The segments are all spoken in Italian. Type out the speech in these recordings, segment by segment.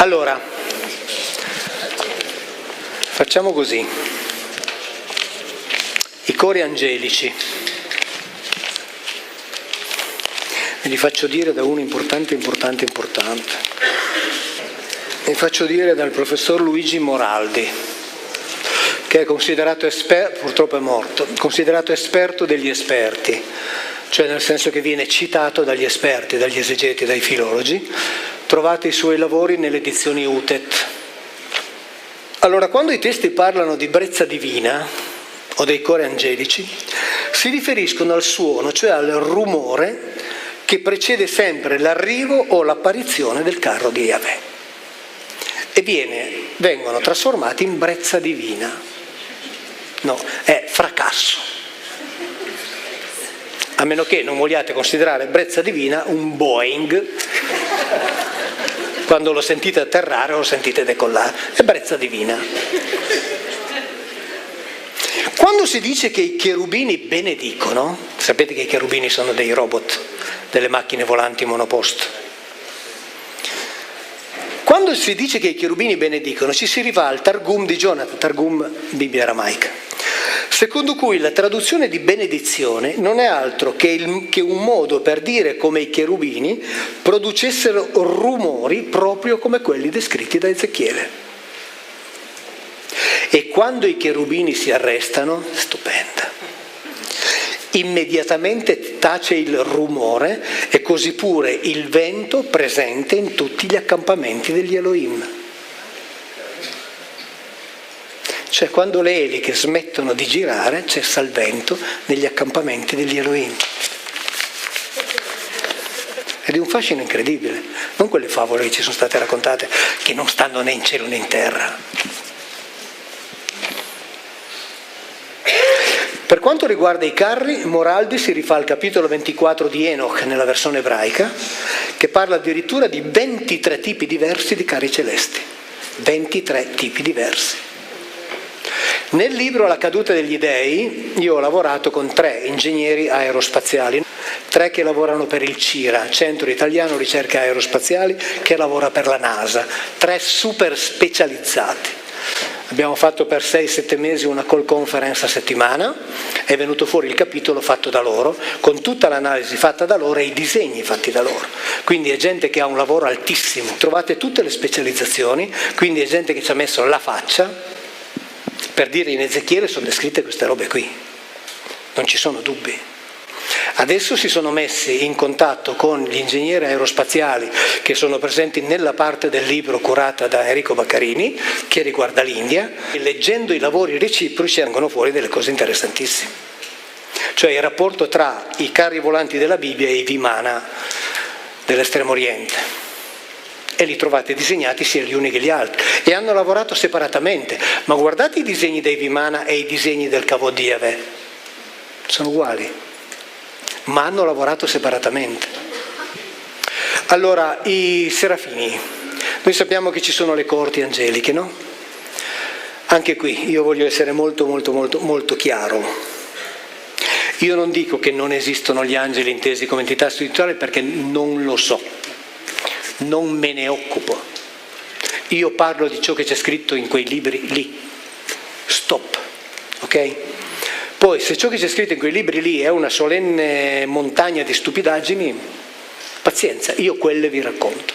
Allora, facciamo così. I cori angelici. Me li faccio dire da uno importante. Mi faccio dire dal professor Luigi Moraldi, che è considerato esperto, purtroppo è morto, considerato esperto degli esperti, cioè nel senso che viene citato dagli esperti, dagli esegeti, dai filologi. Trovate i suoi lavori nelle edizioni UTET. Allora, quando i testi parlano di brezza divina o dei cori angelici, si riferiscono al suono, cioè al rumore che precede sempre l'arrivo o l'apparizione del carro di Yahweh, e vengono trasformati in brezza divina. No, è fracasso. A meno che non vogliate considerare brezza divina un Boeing, quando lo sentite atterrare o lo sentite decollare, è brezza divina. Quando si dice che i cherubini benedicono, sapete che i cherubini sono dei robot, delle macchine volanti monoposto. Quando si dice che i cherubini benedicono, ci si rifà al Targum di Jonathan, Targum Bibbia aramaica, secondo cui la traduzione di benedizione non è altro che un modo per dire come i cherubini producessero rumori proprio come quelli descritti da Ezechiele. E quando i cherubini si arrestano, stupenda, immediatamente tace il rumore e così pure il vento presente in tutti gli accampamenti degli Elohim. Cioè quando le eliche smettono di girare cessa il vento negli accampamenti degli Elohim. È di un fascino incredibile, non quelle favole che ci sono state raccontate che non stanno né in cielo né in terra. Per quanto riguarda i carri, Moraldi si rifà al capitolo 24 di Enoch nella versione ebraica, che parla addirittura di 23 tipi diversi di carri celesti. 23 tipi diversi. Nel libro La caduta degli dei io ho lavorato con 3 ingegneri aerospaziali, 3 che lavorano per il CIRA, Centro Italiano Ricerche Aerospaziali, che lavora per la NASA, 3 super specializzati. Abbiamo fatto per 6-7 mesi una call conference a settimana, è venuto fuori il capitolo fatto da loro, con tutta l'analisi fatta da loro e i disegni fatti da loro. Quindi è gente che ha un lavoro altissimo, trovate tutte le specializzazioni, quindi è gente che ci ha messo la faccia, per dire in Ezechiele sono descritte queste robe qui, non ci sono dubbi. Adesso si sono messi in contatto con gli ingegneri aerospaziali che sono presenti nella parte del libro curata da Enrico Baccarini, che riguarda l'India, e leggendo i lavori reciproci vengono fuori delle cose interessantissime. Cioè il rapporto tra i carri volanti della Bibbia e i Vimana dell'Estremo Oriente. E li trovate disegnati sia gli uni che gli altri. E hanno lavorato separatamente. Ma guardate i disegni dei Vimana e i disegni del Kavod di Yahweh. Sono uguali. Ma hanno lavorato separatamente. Allora, i serafini. Noi sappiamo che ci sono le coorti angeliche, no? Anche qui io voglio essere molto chiaro. Io non dico che non esistono gli angeli intesi come entità spirituali perché non lo so. Non me ne occupo. Io parlo di ciò che c'è scritto in quei libri lì. Stop. Ok? Poi, se ciò che c'è scritto in quei libri lì è una solenne montagna di stupidaggini, pazienza, io quelle vi racconto.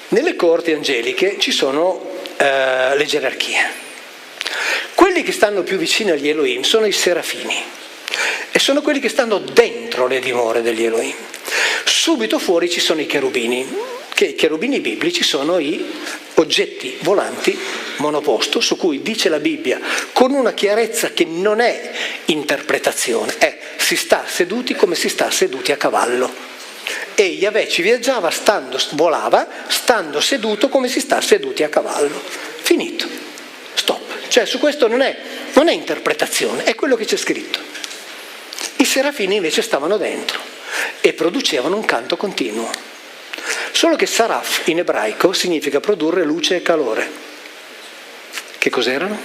Nelle coorti angeliche ci sono le gerarchie. Quelli che stanno più vicini agli Elohim sono i serafini e sono quelli che stanno dentro le dimore degli Elohim. Subito fuori ci sono i cherubini, che i cherubini biblici sono i oggetti volanti monoposto su cui dice la Bibbia con una chiarezza che non è interpretazione, è si sta seduti come si sta seduti a cavallo. E Yahweh ci viaggiava, volava, stando seduto come si sta seduti a cavallo. Finito. Stop. Cioè su questo non è interpretazione, è quello che c'è scritto. I serafini invece stavano dentro e producevano un canto continuo. Solo che saraf in ebraico significa produrre luce e calore. Che cos'erano?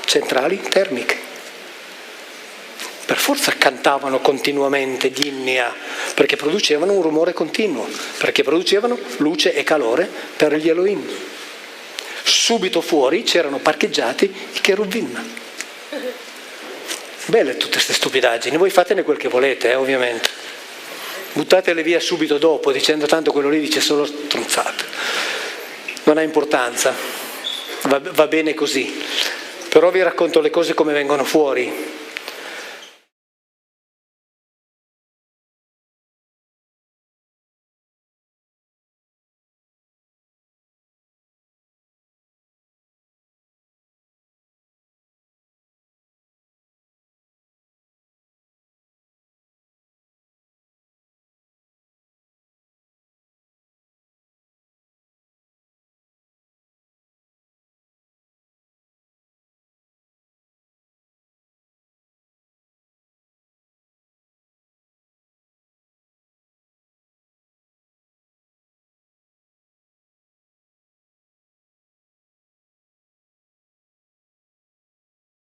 Centrali termiche. Per forza cantavano continuamente gli inni, perché producevano un rumore continuo, perché producevano luce e calore per gli Elohim. Subito fuori c'erano parcheggiati i cherubim. Belle tutte queste stupidaggini, voi fatene quel che volete, ovviamente. Buttatele via subito dopo, dicendo tanto quello lì dice solo stronzate. Non ha importanza, va bene così. Però vi racconto le cose come vengono fuori.